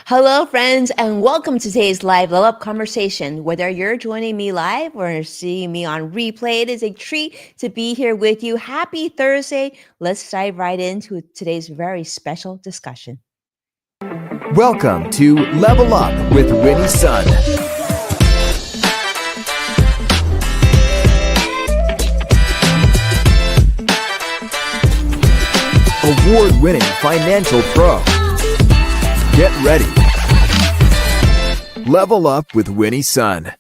Hello, friends, and welcome to today's live level up conversation. Whether you're joining me live or seeing me on replay, it is a treat to be here with you. Happy Thursday. Let's dive right into today's very special discussion. Welcome to Level Up with Winnie Sun. Award-winning financial pro. Get ready. Level Up with Winnie Sun.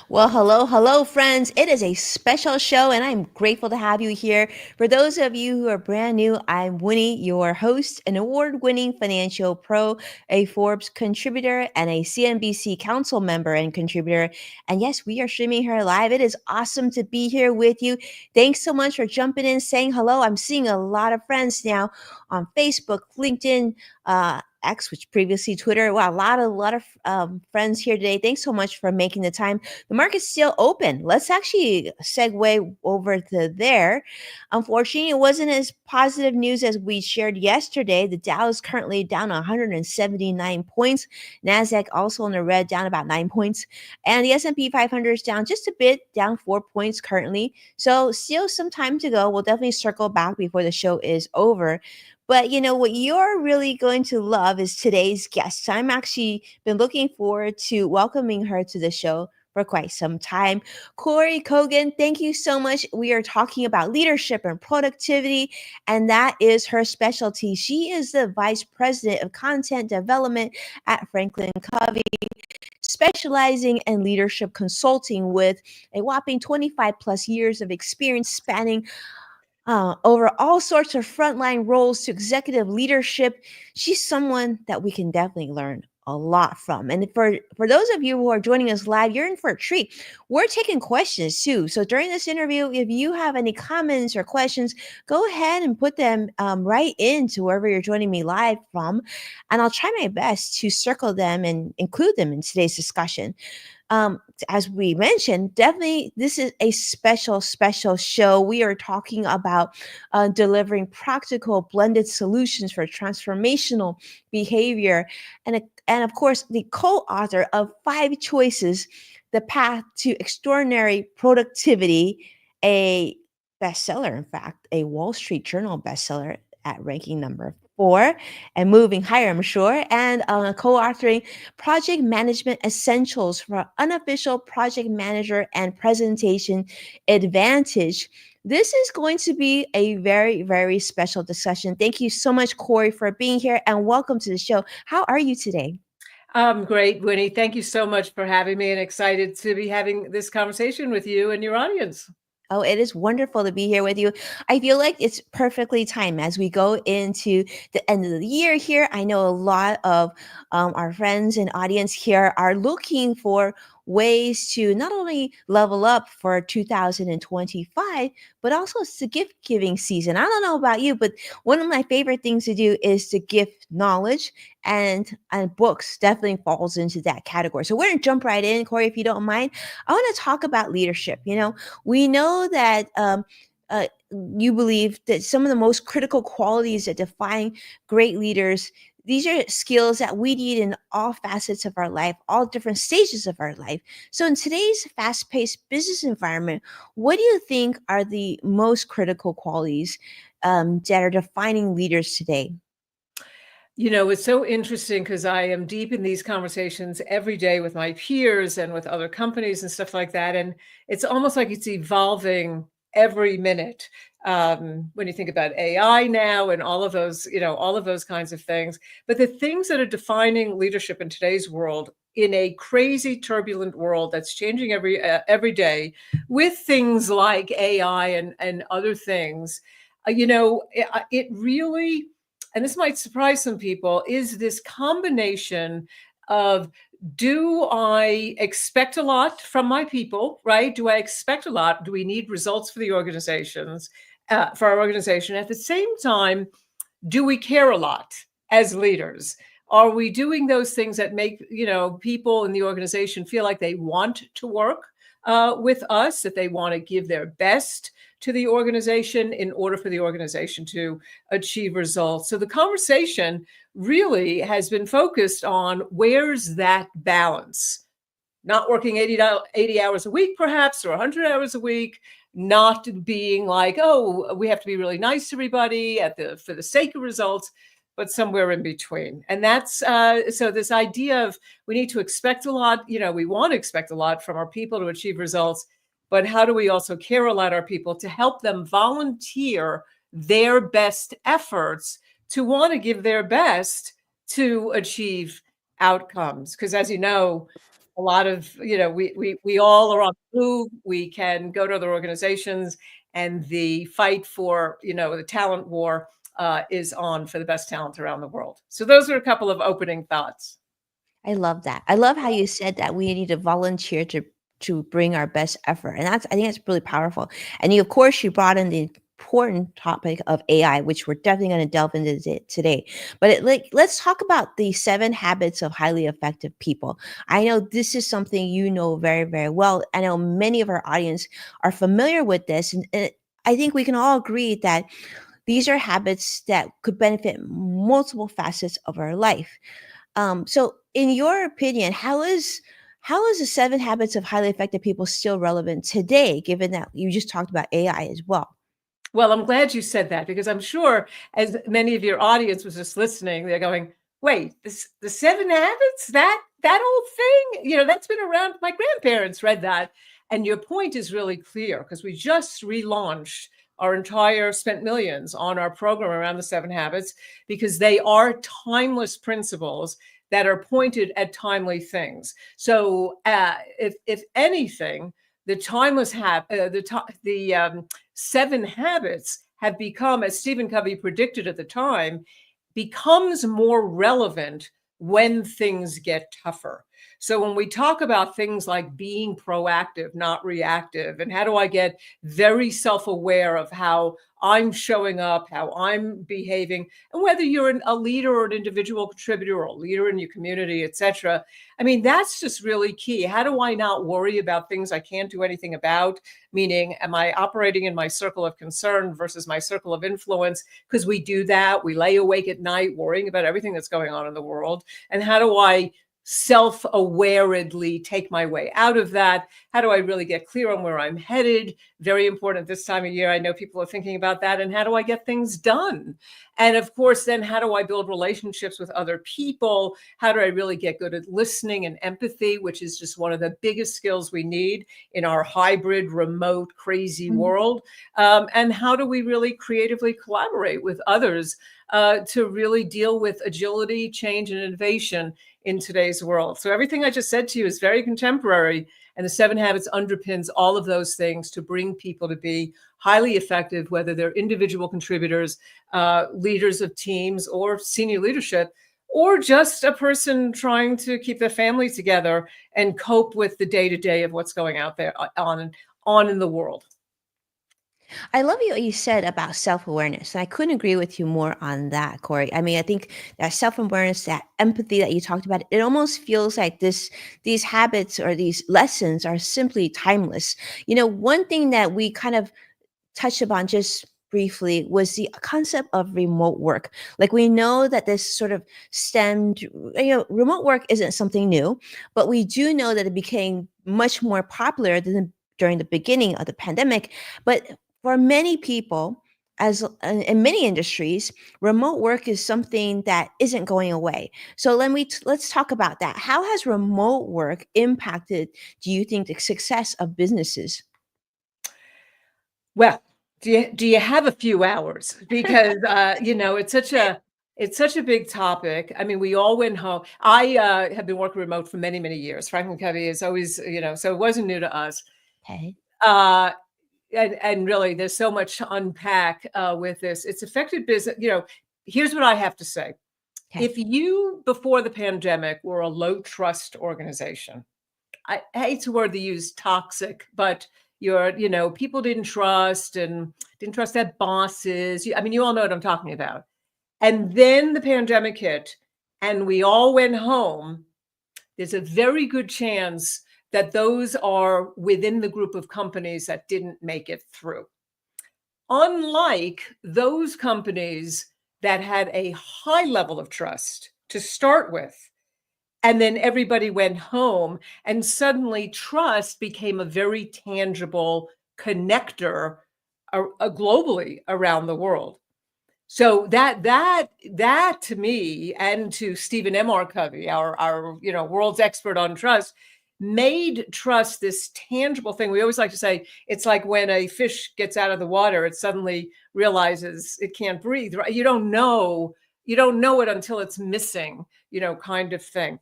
Well, hello, friends. It is a special show, and I'm grateful to have you here. For those of you who are brand new, I'm Winnie, your host, an award-winning financial pro, a Forbes contributor, and a CNBC council member and contributor. And yes, we are streaming here live. It is awesome to be here with you. Thanks so much for jumping in, saying hello. I'm seeing a lot of friends now on Facebook, LinkedIn, X, which previously Twitter. Wow, a lot of friends here today. Thanks so much for making the time. The market's still open. Let's actually segue over to there. Unfortunately, it wasn't as positive news as we shared yesterday. The Dow is currently down 179 points. Nasdaq also in the red, down about 9 points, and the S&P 500 is down just a bit, down 4 points currently. So still some time to go. We'll definitely circle back before the show is over. But you know what you're really going to love is today's guest. I'm actually been looking forward to welcoming her to the show for quite some time. Kory Kogon, thank you so much. We are talking about leadership and productivity, and that is her specialty. She is the Vice President of Content Development at FranklinCovey, specializing in leadership consulting with a whopping 25 plus years of experience spanning over all sorts of frontline roles to executive leadership. She's someone that we can definitely learn a lot from. And for those of you who are joining us live, you're in for a treat. We're taking questions too. So during this interview, if you have any comments or questions, go ahead and put them right into wherever you're joining me live from. And I'll try my best to circle them and include them in today's discussion. As we mentioned, definitely this is a special show. We are talking about delivering practical blended solutions for transformational behavior, and of course, the co-author of 5 Choices: The Path to Extraordinary Productivity, a bestseller, in fact, a Wall Street Journal bestseller at ranking number 4 and moving higher, I'm sure, and co-authoring Project Management Essentials for Unofficial Project Manager and Presentation Advantage. This is going to be a very, very special discussion. Thank you so much, Kory, for being here, and welcome to the show. How are you today? I'm great, Winnie. Thank you so much for having me, and excited to be having this conversation with you and your audience. Oh, it is wonderful to be here with you. I feel like it's perfectly timed as we go into the end of the year here. I know a lot of our friends and audience here are looking for ways to not only level up for 2025, but also it's the gift giving season. I don't know about you, but one of my favorite things to do is to gift knowledge, and books definitely falls into that category. So we're going to jump right in, Kory, if you don't mind. I want to talk about leadership. We know that you believe that some of the most critical qualities that define great leaders, these are skills that we need in all facets of our life, all different stages of our life. So in today's fast-paced business environment, what do you think are the most critical qualities that are defining leaders today? You know, it's so interesting because I am deep in these conversations every day with my peers and with other companies and stuff like that. And it's almost like it's evolving every minute. When you think about AI now and all of those, all of those kinds of things. But the things that are defining leadership in today's world, in a crazy, turbulent world that's changing every day, with things like AI and other things, it really, and this might surprise some people, is this combination of, do I expect a lot from my people, right? Do I expect a lot? Do we need results for the organizations, for our organization? At the same time, do we care a lot as leaders? Are we doing those things that make, people in the organization feel like they want to work with us, that they want to give their best to the organization in order for the organization to achieve results. So the conversation really has been focused on where's that balance? Not working 80 hours a week, perhaps, or 100 hours a week, not being like, oh, we have to be really nice to everybody for the sake of results, but somewhere in between. And that's so this idea of we need to expect a lot, we want to expect a lot from our people to achieve results, but how do we also care a lot our people to help them volunteer their best efforts to want to give their best to achieve outcomes? Because as you know, a lot of, we all are on the move. We can go to other organizations, and the fight for, the talent war is on for the best talent around the world. So those are a couple of opening thoughts. I love that. I love how you said that we need to volunteer to bring our best effort, and I think that's really powerful. And you, of course, you brought in the important topic of AI, which we're definitely going to delve into today. But let's talk about the 7 habits of highly effective people. I know this is something you know very, very well. I know many of our audience are familiar with this, and I think we can all agree that these are habits that could benefit multiple facets of our life. So, in your opinion, how is the 7 habits of highly effective people still relevant today, given that you just talked about AI as well? Well, I'm glad you said that, because I'm sure as many of your audience was just listening, they're going, wait, the 7 habits, that old thing, that's been around. My grandparents read that. And your point is really clear, because we just relaunched spent millions on our program around the 7 habits, because they are timeless principles that are pointed at timely things. So if anything, the timeless the 7 habits have become, as Stephen Covey predicted at the time, becomes more relevant when things get tougher. So when we talk about things like being proactive, not reactive, and how do I get very self-aware of how I'm showing up, how I'm behaving, and whether you're a leader or an individual contributor or a leader in your community, etc. I mean, that's just really key. How do I not worry about things I can't do anything about? Meaning, am I operating in my circle of concern versus my circle of influence? Because we do that. We lay awake at night worrying about everything that's going on in the world. And how do I self-awaredly take my way out of that? How do I really get clear on where I'm headed? Very important this time of year. I know people are thinking about that. And how do I get things done? And of course, then how do I build relationships with other people? How do I really get good at listening and empathy, which is just one of the biggest skills we need in our hybrid, remote, crazy world? And how do we really creatively collaborate with others to really deal with agility, change, and innovation in today's world? So everything I just said to you is very contemporary, and the 7 habits underpins all of those things to bring people to be highly effective, whether they're individual contributors, leaders of teams, or senior leadership, or just a person trying to keep their family together and cope with the day-to-day of what's going out there on in the world. I love what you said about self-awareness. And I couldn't agree with you more on that, Corey. I mean, I think that self-awareness, that empathy that you talked about, it almost feels like these habits or these lessons are simply timeless. One thing that we kind of touched upon just briefly was the concept of remote work. Like, we know that this sort of stemmed, remote work isn't something new, but we do know that it became much more popular during the beginning of the pandemic. But for many people, as in many industries, remote work is something that isn't going away. So let's talk about that. How has remote work impacted, do you think, the success of businesses? Well, do you have a few hours? Because it's such a big topic. I mean, we all went home. I have been working remote for many, many years. FranklinCovey is always, so it wasn't new to us. Okay. Uh, and really, there's so much to unpack with this. It's affected business. Here's what I have to say. Okay. If you, before the pandemic, were a low trust organization, I hate the word they use, toxic, but people didn't trust their bosses. I mean, you all know what I'm talking about. And then the pandemic hit and we all went home. There's a very good chance that those are within the group of companies that didn't make it through. Unlike those companies that had a high level of trust to start with, and then everybody went home, and suddenly trust became a very tangible connector globally around the world. So that to me, and to Stephen M.R. Covey, our world's expert on trust, made trust this tangible thing. We always like to say it's like when a fish gets out of the water, it suddenly realizes it can't breathe. Right? You don't know it until it's missing, kind of thing.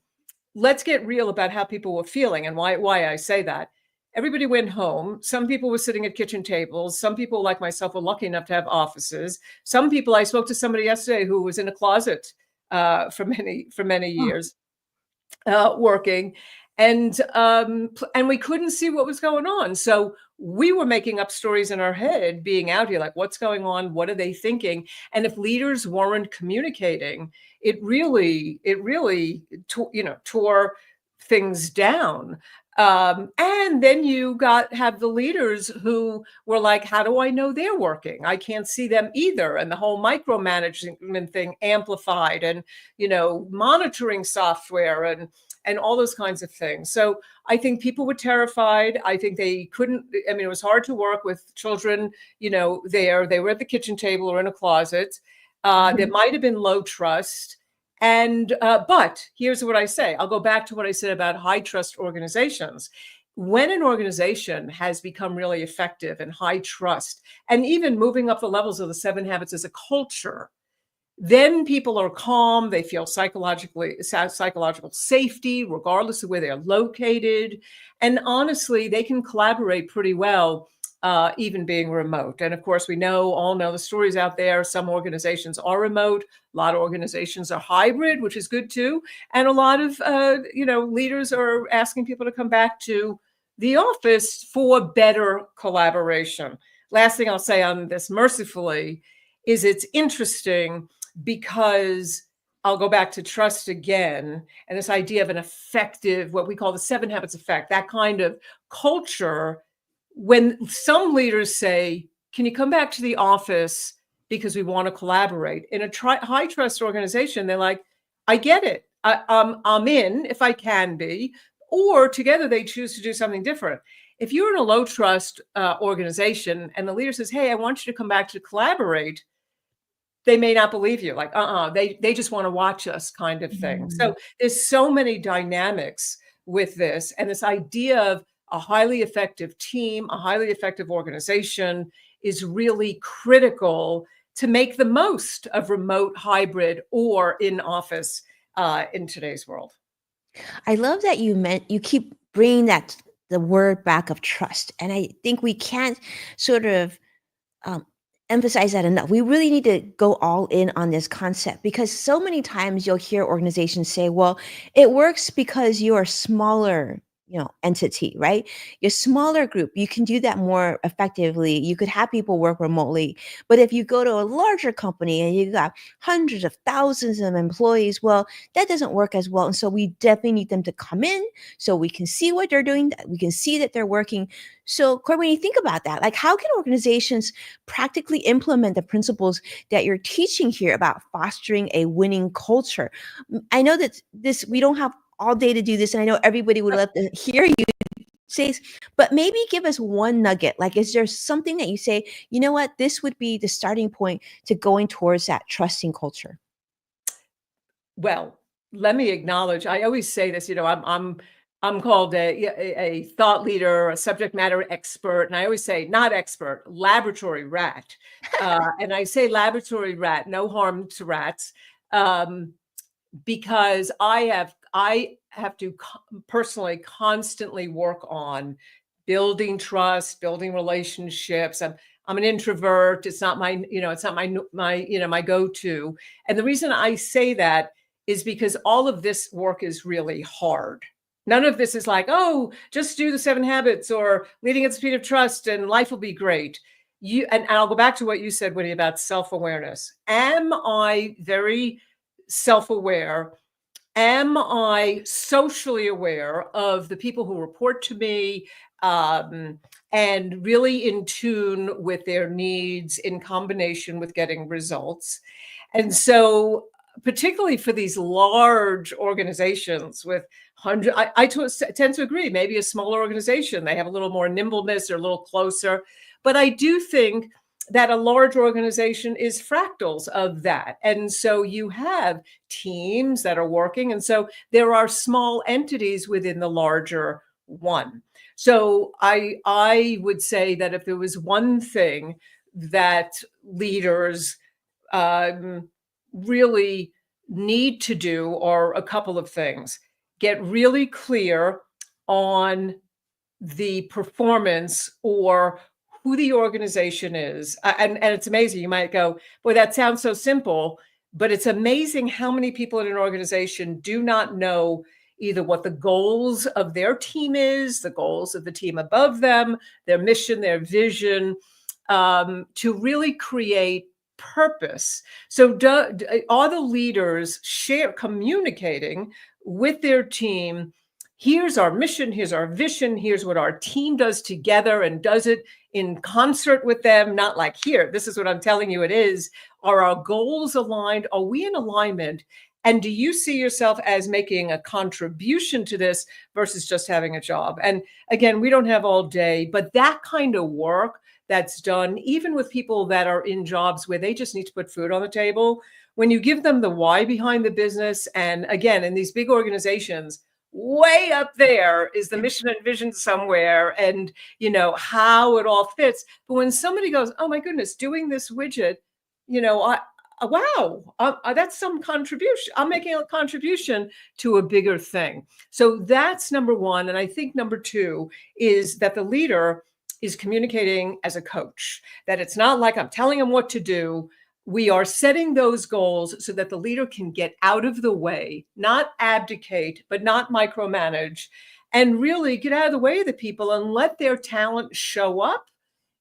Let's get real about how people were feeling and why I say that. Everybody went home. Some people were sitting at kitchen tables. Some people, like myself, were lucky enough to have offices. Some people, I spoke to somebody yesterday who was in a closet for many years, working, and we couldn't see what was going on. So we were making up stories in our head, being out here, like, what's going on? What are they thinking? And if leaders weren't communicating, it really tore things down. And then you have the leaders who were like, how do I know they're working? I can't see them either. And the whole micromanagement thing amplified, and, monitoring software and all those kinds of things. So I think people were terrified. I think they couldn't, it was hard to work with children, there. They were at the kitchen table or in a closet. There might have been low trust. But here's what I say. I'll go back to what I said about high trust organizations. When an organization has become really effective and high trust, and even moving up the levels of the 7 habits as a culture, then people are calm. They feel psychological safety, regardless of where they're located. And honestly, they can collaborate pretty well, even being remote. And of course, we all know the stories out there. Some organizations are remote. A lot of organizations are hybrid, which is good too. And a lot of, leaders are asking people to come back to the office for better collaboration. Last thing I'll say on this, mercifully, is it's interesting because I'll go back to trust again, and this idea of an effective, what we call the 7 habits effect, that kind of culture. When some leaders say, can you come back to the office because we want to collaborate? In a high trust organization, they're like, I get it. I'm in if I can be. Or together they choose to do something different. If you're in a low trust organization and the leader says, hey, I want you to come back to collaborate, they may not believe you, like, they just want to watch us, kind of thing. So there's so many dynamics with this, and this idea of a highly effective team, a highly effective organization is really critical to make the most of remote, hybrid, or in office in today's world. I love that you keep bringing the word back of trust, and I think we can't sort of emphasize that enough. We really need to go all in on this concept, because so many times you'll hear organizations say, well, it works because you're a smaller entity, right? Your smaller group, you can do that more effectively. You could have people work remotely. But if you go to a larger company and you got hundreds of thousands of employees, well, that doesn't work as well. And so we definitely need them to come in so we can see what they're doing. We can see that they're working. So, Kory, when you think about that, like, how can organizations practically implement the principles that you're teaching here about fostering a winning culture? I know that we don't have all day to do this, and I know everybody would love to hear you say, but maybe give us one nugget. Like, is there something that you say, you know what, this would be the starting point to going towards that trusting culture? Well, let me acknowledge, I always say this, I'm called a thought leader, a subject matter expert, and I always say, not expert, laboratory rat. And I say laboratory rat, no harm to rats, because I have to personally constantly work on building trust, building relationships. I'm an introvert. It's not my, it's not my go-to. And the reason I say that is because all of this work is really hard. None of this is like, oh, just do the 7 habits or leading at the speed of trust and life will be great. And I'll go back to what you said, Winnie, about self-awareness. Am I very self-aware am I socially aware of the people who report to me, and really in tune with their needs in combination with getting results? And so, particularly for these large organizations with tend to agree, maybe a smaller organization, they have a little more nimbleness, they're a little closer. But I do think that a large organization is fractals of that. And so you have teams that are working. And so there are small entities within the larger one. So I would say that if there was one thing that leaders really need to do, or a couple of things: get really clear on the performance or who the organization is. And it's amazing. You might go, boy, that sounds so simple, but it's amazing how many people in an organization do not know either what the goals of their team is, the goals of the team above them, their mission, their vision, to really create purpose. So are the leaders communicating with their team? Here's our mission, here's our vision, here's what our team does together, and does it in concert with them, not like, here, this is what I'm telling you it is. Are our goals aligned? Are we in alignment? And do you see yourself as making a contribution to this versus just having a job? And again, we don't have all day, but that kind of work that's done, even with people that are in jobs where they just need to put food on the table, when you give them the why behind the business, and again, in these big organizations, way up there is the mission and vision somewhere, and how it all fits. But when somebody goes, oh my goodness, doing this widget, wow, that's some contribution. I'm making a contribution to a bigger thing. So that's number one. And I think number two is that the leader is communicating as a coach, that it's not like I'm telling them what to do. We are setting those goals so that the leader can get out of the way, not abdicate, but not micromanage, and really get out of the way of the people and let their talent show up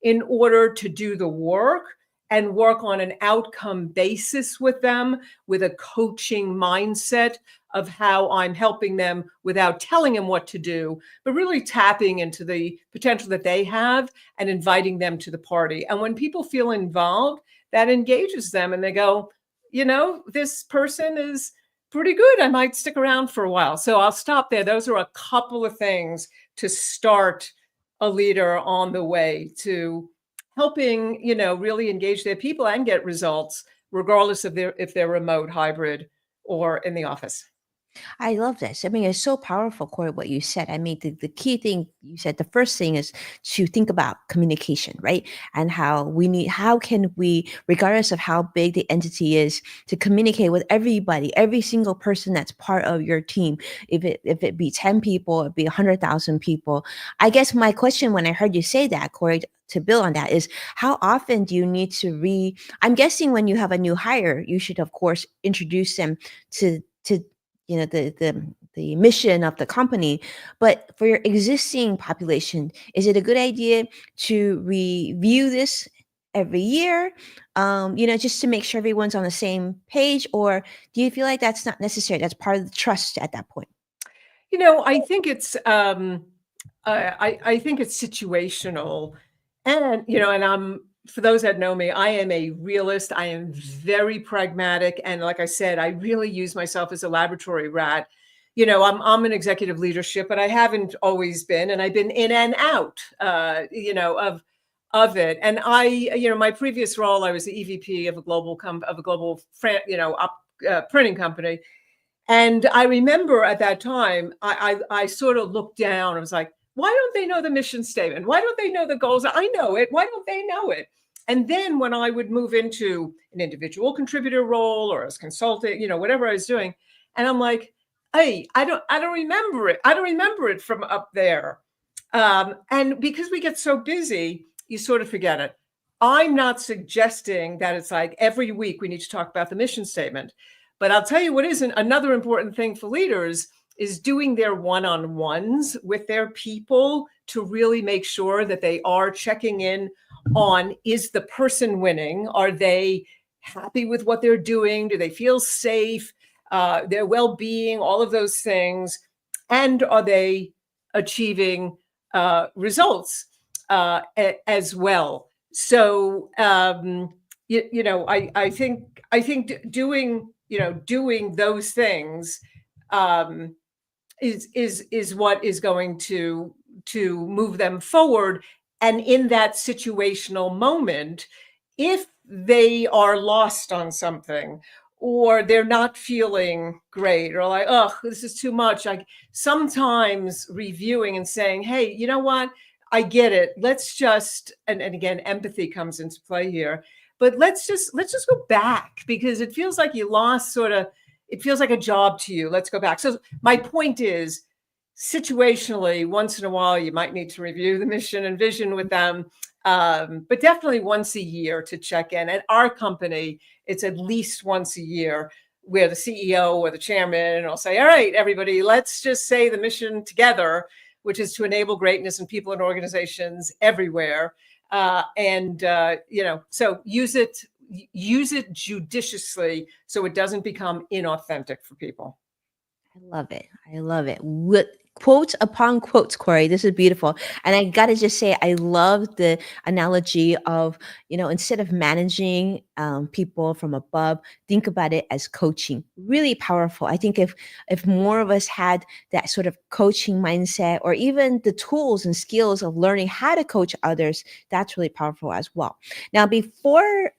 in order to do the work, and work on an outcome basis with them, with a coaching mindset of how I'm helping them without telling them what to do, but really tapping into the potential that they have and inviting them to the party. And when people feel involved, that engages them, and they go, this person is pretty good. I might stick around for a while. So I'll stop there. Those are a couple of things to start a leader on the way to helping, really engage their people and get results, regardless of if they're remote, hybrid, or in the office. I love this. I mean, it's so powerful, Corey, what you said. I mean, the key thing you said, the first thing is to think about communication, right? And how can we, regardless of how big the entity is, to communicate with everybody, every single person that's part of your team. If it be 10 people, it'd be 100,000 people. I guess my question when I heard you say that, Corey, to build on that, is how often do you need to I'm guessing when you have a new hire, you should of course introduce them to the mission of the company. But for your existing population, is it a good idea to review this every year, just to make sure everyone's on the same page? Or do you feel like that's not necessary, that's part of the trust at that point? I think it's I think it's situational. And I'm, for those that know me, I am a realist. I am very pragmatic. And like I said, I really use myself as a laboratory rat. I'm an executive leadership, but I haven't always been, and I've been in and out, of it. And my previous role, I was the EVP of a global printing company. And I remember at that time, I sort of looked down. I was like, why don't they know the mission statement? Why don't they know the goals? I know it. Why don't they know it? And then when I would move into an individual contributor role or as consultant, whatever I was doing, and I'm like, hey, I don't remember it. I don't remember it from up there. And because we get so busy, you sort of forget it. I'm not suggesting that it's like every week we need to talk about the mission statement. But I'll tell you what is another important thing for leaders is doing their one-on-ones with their people to really make sure that they are checking in on, is the person winning? Are they happy with what they're doing? Do they feel safe? their well-being, all of those things, and are they achieving results as well? So I think doing those things um, is what is going to move them forward. And in that situational moment, if they are lost on something, or they're not feeling great, or like, oh, this is too much, like sometimes reviewing and saying, hey, you know what, I get it, let's just, and again, empathy comes into play here, but let's just go back, because it feels like you lost sort of, it feels like a job to you. Let's go back. So my point is, situationally, once in a while, you might need to review the mission and vision with them, but definitely once a year to check in. At our company, it's at least once a year where the CEO or the chairman will say, all right, everybody, let's just say the mission together, which is to enable greatness in people and organizations everywhere. So use it judiciously so it doesn't become inauthentic for people. I love it. I love it. With quotes upon quotes, Kory. This is beautiful. And I gotta just say, I love the analogy of, instead of managing people from above, think about it as coaching. Really powerful. I think if more of us had that sort of coaching mindset, or even the tools and skills of learning how to coach others, that's really powerful as well. Now, before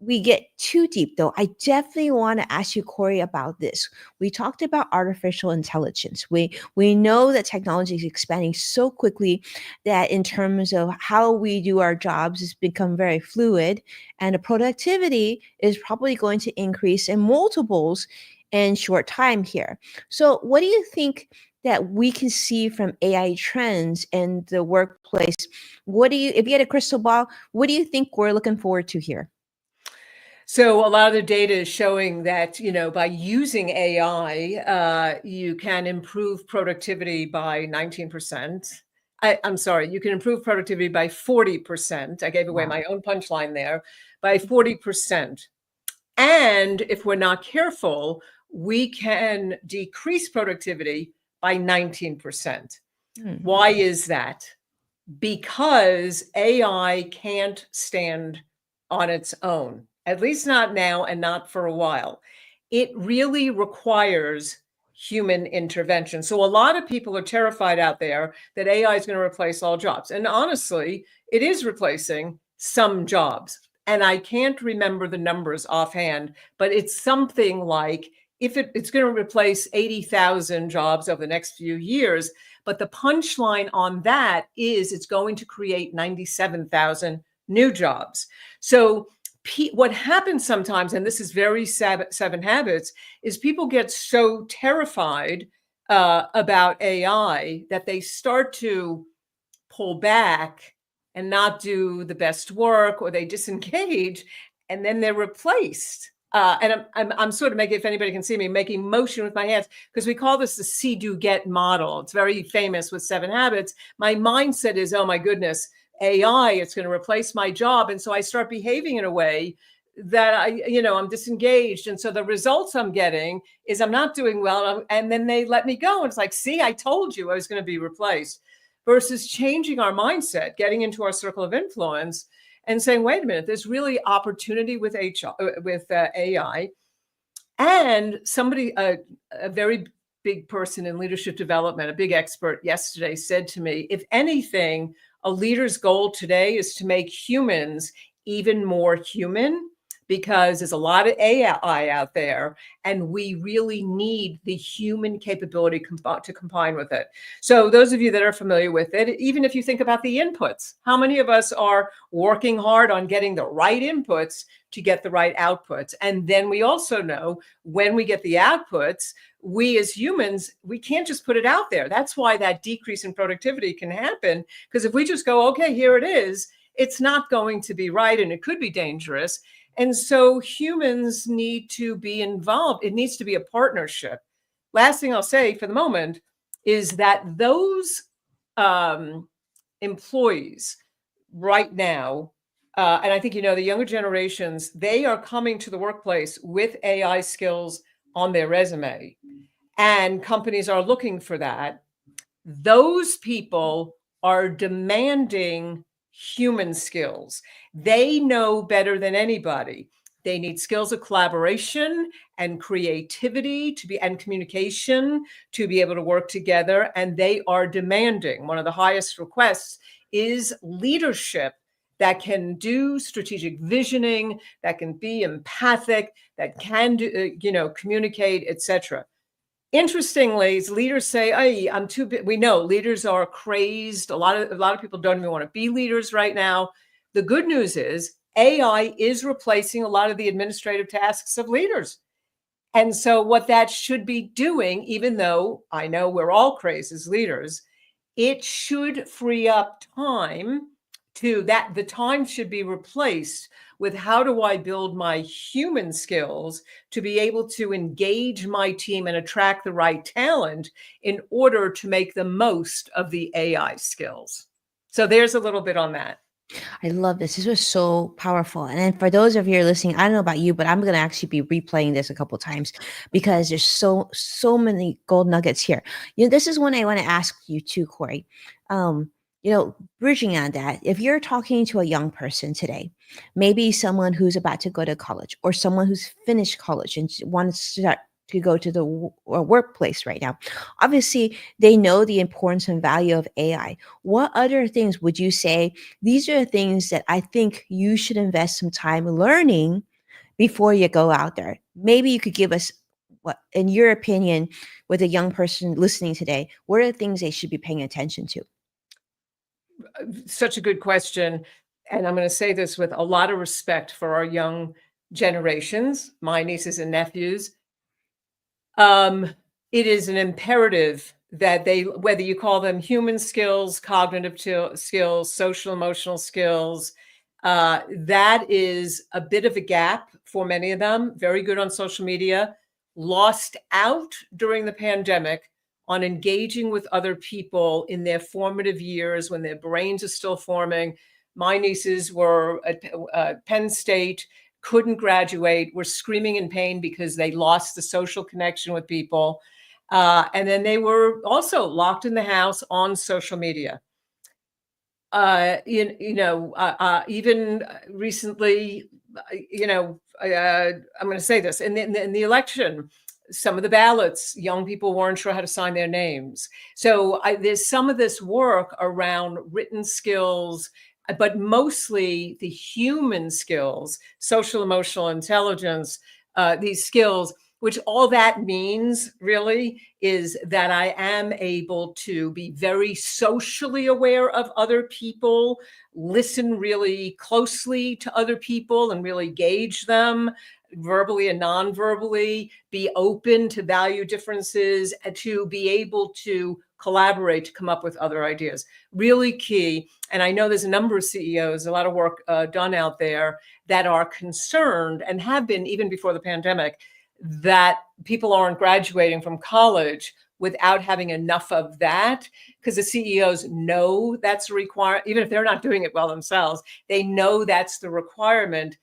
we get too deep, though, I definitely want to ask you, Kory, about this. We talked about artificial intelligence. We know that technology is expanding so quickly that in terms of how we do our jobs, it's become very fluid, and the productivity is probably going to increase in multiples in short time here. So, what do you think that we can see from AI trends in the workplace? If you had a crystal ball, what do you think we're looking forward to here? So a lot of the data is showing that, by using AI, you can improve productivity by 19%. I'm sorry, you can improve productivity by 40%. I gave away Wow. my own punchline there, by 40%. And if we're not careful, we can decrease productivity by 19%. Hmm. Why is that? Because AI can't stand on its own, at least not now and not for a while. It really requires human intervention. So a lot of people are terrified out there that AI is going to replace all jobs. And honestly, it is replacing some jobs. And I can't remember the numbers offhand, but it's something like, if it's going to replace 80,000 jobs over the next few years. But the punchline on that is it's going to create 97,000 new jobs. So what happens sometimes, and this is very Seven Habits, is people get so terrified about AI that they start to pull back and not do the best work, or they disengage, and then they're replaced. And I'm sort of making, if anybody can see me, making motion with my hands, because we call this the see, do, get model. It's very famous with Seven Habits. My mindset is, oh my goodness, AI, it's going to replace my job. And so I start behaving in a way that I'm disengaged. And so the results I'm getting is I'm not doing well. And then they let me go. And it's like, see, I told you I was going to be replaced. Versus changing our mindset, getting into our circle of influence and saying, wait a minute, there's really opportunity with AI. And somebody, a very big person in leadership development, a big expert yesterday said to me, if anything, a leader's goal today is to make humans even more human, because there's a lot of AI out there, and we really need the human capability to combine with it. So those of you that are familiar with it, even if you think about the inputs, how many of us are working hard on getting the right inputs to get the right outputs? And then we also know, when we get the outputs, we as humans, we can't just put it out there. That's why that decrease in productivity can happen. Because if we just go, okay, here it is, it's not going to be right, and it could be dangerous. And so humans need to be involved. It needs to be a partnership. Last thing I'll say for the moment is that those employees right now, and I think, the younger generations, they are coming to the workplace with AI skills on their resume, and companies are looking for that, those people are demanding human skills. They know better than anybody. They need skills of collaboration and creativity and communication to be able to work together. And they are demanding. One of the highest requests is leadership that can do strategic visioning, that can be empathic, that can do, communicate, etc. Interestingly, as leaders say, "Hey, I'm too big." We know leaders are crazed. A lot of people don't even want to be leaders right now. The good news is AI is replacing a lot of the administrative tasks of leaders. And so what that should be doing, even though I know we're all crazed as leaders, it should free up time the time should be replaced with how do I build my human skills to be able to engage my team and attract the right talent in order to make the most of the AI skills. So there's a little bit on that. I love this. This was so powerful. And then for those of you who are listening, I don't know about you, but I'm going to actually be replaying this a couple times because there's so many gold nuggets here. This is one I want to ask you too, Kory. Um, bridging on that, if you're talking to a young person today, maybe someone who's about to go to college or someone who's finished college and wants to start to go to the workplace right now, obviously they know the importance and value of AI. What other things would you say? These are the things that I think you should invest some time learning before you go out there. Maybe you could give us what, in your opinion, with a young person listening today, what are the things they should be paying attention to? Such a good question. And I'm going to say this with a lot of respect for our young generations, my nieces and nephews. It is an imperative that they, whether you call them human skills, cognitive skills, social emotional skills, that is a bit of a gap for many of them. Very good on social media, lost out during the pandemic on engaging with other people in their formative years when their brains are still forming. My nieces were at Penn State, couldn't graduate, were screaming in pain because they lost the social connection with people. And then they were also locked in the house on social media. Even recently, I'm going to say this, in the election, some of the ballots, young people weren't sure how to sign their names. So there's some of this work around written skills, but mostly the human skills, social emotional intelligence, these skills, which all that means really is that I am able to be very socially aware of other people, listen really closely to other people and really gauge them verbally and non-verbally, be open to value differences, and to be able to collaborate to come up with other ideas. Really key. And I know there's a number of CEOs, a lot of work done out there that are concerned and have been even before the pandemic that people aren't graduating from college without having enough of that, because the CEOs know that's a requirement, even if they're not doing it well themselves, they know that's the requirement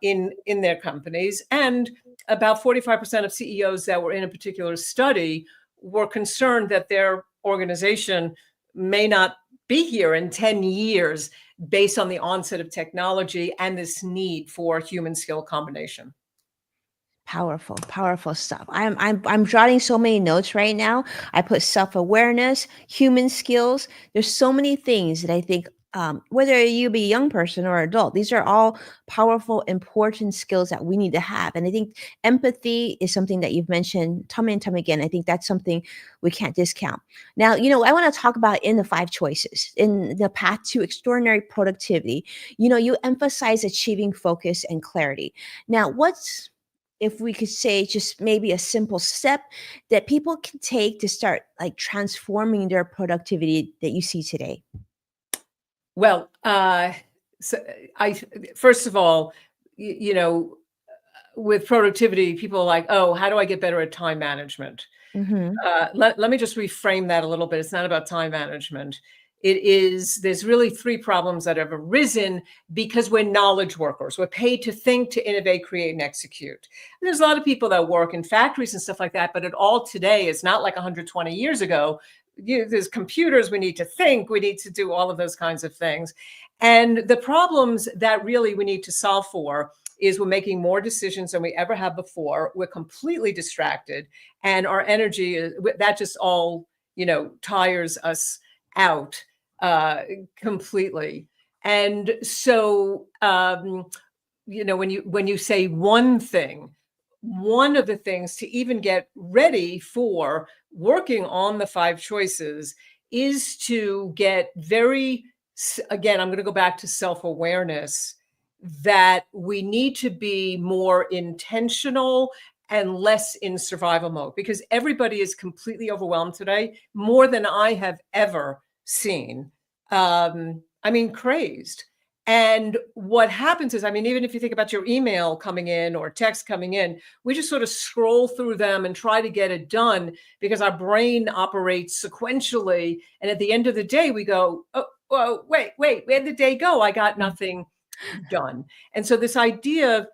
in their companies. And about 45% of CEOs that were in a particular study were concerned that their organization may not be here in 10 years based on the onset of technology and this need for human skill combination. Powerful stuff. I'm jotting so many notes right now. I put self-awareness, human skills. There's so many things that I think, whether you be a young person or adult, these are all powerful, important skills that we need to have. And I think empathy is something that you've mentioned time and time again. I think that's something we can't discount. Now, I want to talk about in the 5 choices, in the path to extraordinary productivity. You emphasize achieving focus and clarity. Now, if we could say just maybe a simple step that people can take to start like transforming their productivity that you see today? Well, so first of all, with productivity, people are like, oh, how do I get better at time management? Mm-hmm. Let me just reframe that a little bit. It's not about time management. there's really three problems that have arisen because we're knowledge workers. We're paid to think, to innovate, create, and execute. And there's a lot of people that work in factories and stuff like that, but it all today is not like 120 years ago. There's computers, we need to think, we need to do all of those kinds of things. And the problems that really we need to solve for is we're making more decisions than we ever have before. We're completely distracted, and our energy, that just all, tires us out completely. And so, when you say one thing, one of the things to even get ready for working on the five choices is to get again, I'm going to go back to self-awareness, that we need to be more intentional and less in survival mode, because everybody is completely overwhelmed today, more than I have ever seen. Crazed. And what happens is, even if you think about your email coming in or text coming in, we just sort of scroll through them and try to get it done because our brain operates sequentially. And at the end of the day, we go, oh, wait, where'd the day go? I got nothing done. And so this idea of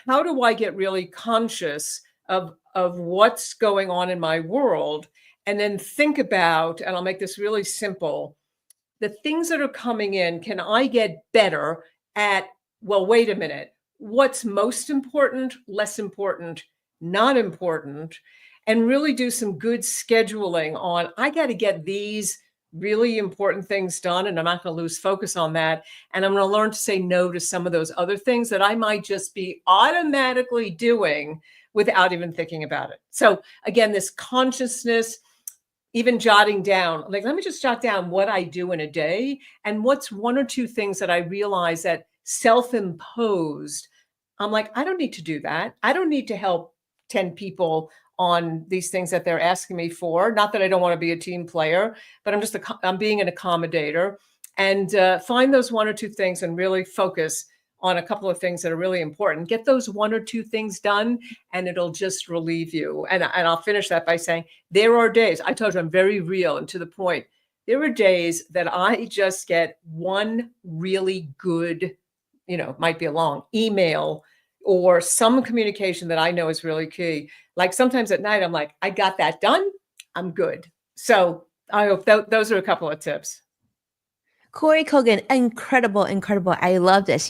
how do I get really conscious of what's going on in my world, and then think about, and I'll make this really simple, the things that are coming in, can I get better at, well, wait a minute, what's most important, less important, not important, and really do some good scheduling on, I got to get these really important things done, and I'm not going to lose focus on that. And I'm going to learn to say no to some of those other things that I might just be automatically doing without even thinking about it. So again, this consciousness, even jotting down, like, let me just jot down what I do in a day and what's one or two things that I realize that self-imposed. I'm like, I don't need to do that. I don't need to help 10 people on these things that they're asking me for. Not that I don't want to be a team player, but I'm being an accommodator, and find those one or two things and really focus on a couple of things that are really important. Get those one or two things done, and it'll just relieve you. And I'll finish that by saying, there are days, I told you I'm very real and to the point. There are days that I just get one really good, might be a long email or some communication that I know is really key. Like sometimes at night, I'm like, I got that done, I'm good. So I hope those are a couple of tips. Kory Kogon, incredible, incredible. I love this.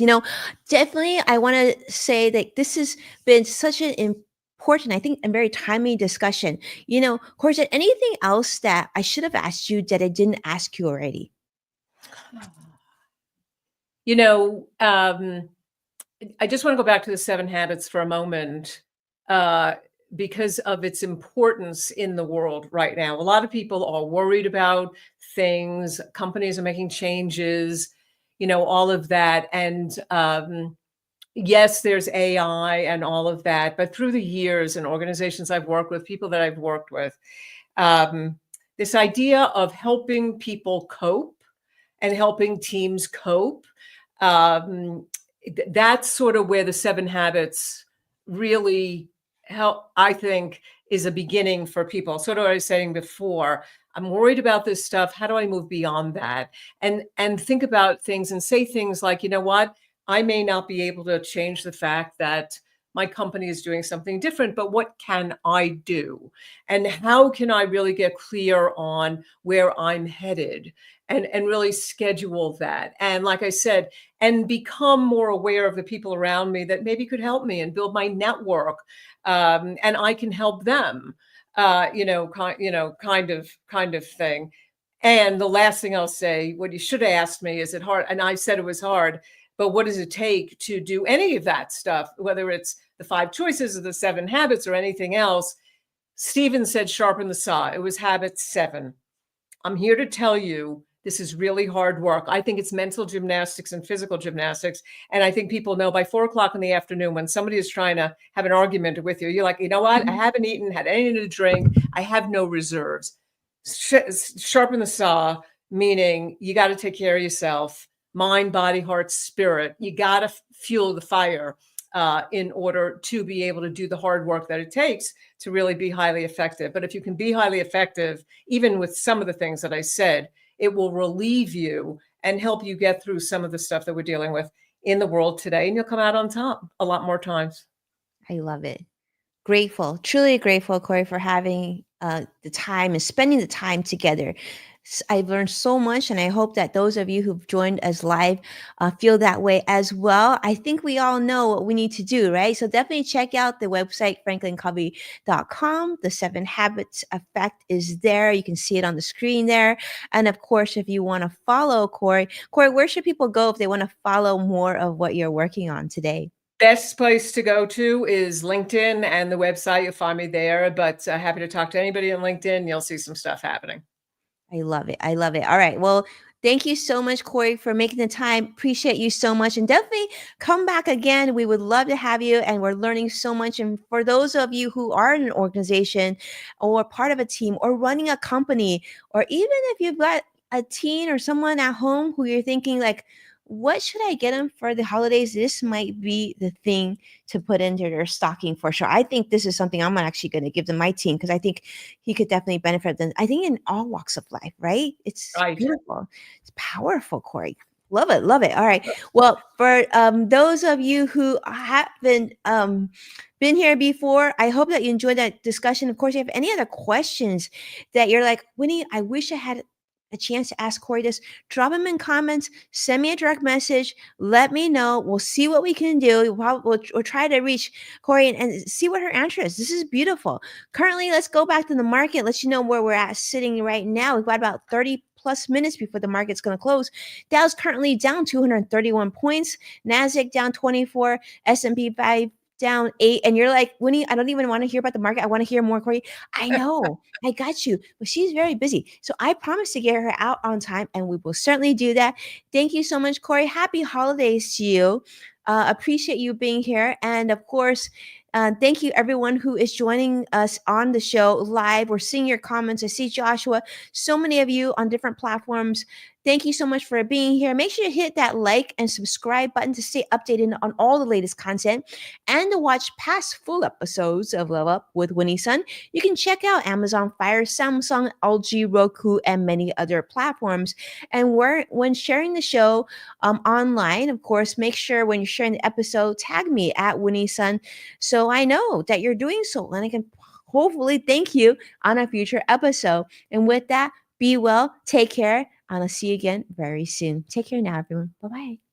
Definitely, I want to say that this has been such an important, I think, and very timely discussion. Kory, is there anything else that I should have asked you that I didn't ask you already? I just want to go back to the 7 habits for a moment, because of its importance in the world right now. A lot of people are worried about things. Companies are making changes, all of that. And yes, there's AI and all of that. But through the years and organizations I've worked with, people that I've worked with, this idea of helping people cope and helping teams cope, that's sort of where the 7 habits really help, I think, is a beginning for people. Sort of what I was saying before, I'm worried about this stuff. How do I move beyond that? And think about things and say things like, you know what? I may not be able to change the fact that my company is doing something different, but what can I do? And how can I really get clear on where I'm headed and really schedule that? And like I said, and become more aware of the people around me that maybe could help me and build my network. And I can help them, kind of thing. And the last thing I'll say, what you should have asked me, is it hard? And I said it was hard, but what does it take to do any of that stuff, whether it's the 5 choices or the 7 habits or anything else? Stephen said, sharpen the saw. It was habit 7. I'm here to tell you, this is really hard work. I think it's mental gymnastics and physical gymnastics. And I think people know by 4 o'clock in the afternoon, when somebody is trying to have an argument with you, you're like, you know what? I haven't eaten, had anything to drink. I have no reserves. Sharpen the saw, meaning you got to take care of yourself, mind, body, heart, spirit. You got to fuel the fire in order to be able to do the hard work that it takes to really be highly effective. But if you can be highly effective, even with some of the things that I said, it will relieve you and help you get through some of the stuff that we're dealing with in the world today. And you'll come out on top a lot more times. I love it. Grateful, truly grateful, Kory, for having the time and spending the time together. I've learned so much, and I hope that those of you who've joined us live feel that way as well. I think we all know what we need to do, right? So definitely check out the website, FranklinCovey.com. The 7 Habits Effect is there. You can see it on the screen there. And of course, if you want to follow Kory, where should people go if they want to follow more of what you're working on today? Best place to go to is LinkedIn and the website. You'll find me there, but happy to talk to anybody on LinkedIn. You'll see some stuff happening. I love it. I love it. All right. Well, thank you so much, Kory, for making the time. Appreciate you so much. And definitely come back again. We would love to have you. And we're learning so much. And for those of you who are in an organization or part of a team or running a company, or even if you've got a teen or someone at home who you're thinking, like, what should I get them for the holidays? This might be the thing to put into their stocking for sure. I think this is something I'm actually going to give to my team because I think he could definitely benefit them. I think in all walks of life, right? It's Right. beautiful. It's powerful, Kory. Love it. Love it. All right. Well, for those of you who haven't been here before, I hope that you enjoyed that discussion. Of course, if you have any other questions that you're like, Winnie, I wish I had a chance to ask Kory this, drop them in comments, send me a direct message, let me know. We'll see what we can do. We'll try to reach Kory and see what her answer is. This is beautiful. Currently, let's go back to the market, let you know where we're at sitting right now. We've got about 30 plus minutes before the market's going to close. Dow's currently down 231 points, Nasdaq down 24, S&P 5 down 8, and you're like, Winnie, I don't even want to hear about the market. I want to hear more, Kory. I know, I got you, but she's very busy. So I promise to get her out on time, and we will certainly do that. Thank you so much, Kory. Happy holidays to you. Appreciate you being here. And of course, thank you everyone who is joining us on the show live. We're seeing your comments. I see Joshua, so many of you on different platforms. Thank you so much for being here. Make sure to hit that like and subscribe button to stay updated on all the latest content and to watch past full episodes of Level Up with Winnie Sun. You can check out Amazon Fire, Samsung, LG, Roku, and many other platforms. And when sharing the show online, of course, make sure when you're sharing the episode, tag me at Winnie Sun so I know that you're doing so, and I can hopefully thank you on a future episode. And with that, be well, take care, and I'll see you again very soon. Take care now, everyone. Bye bye.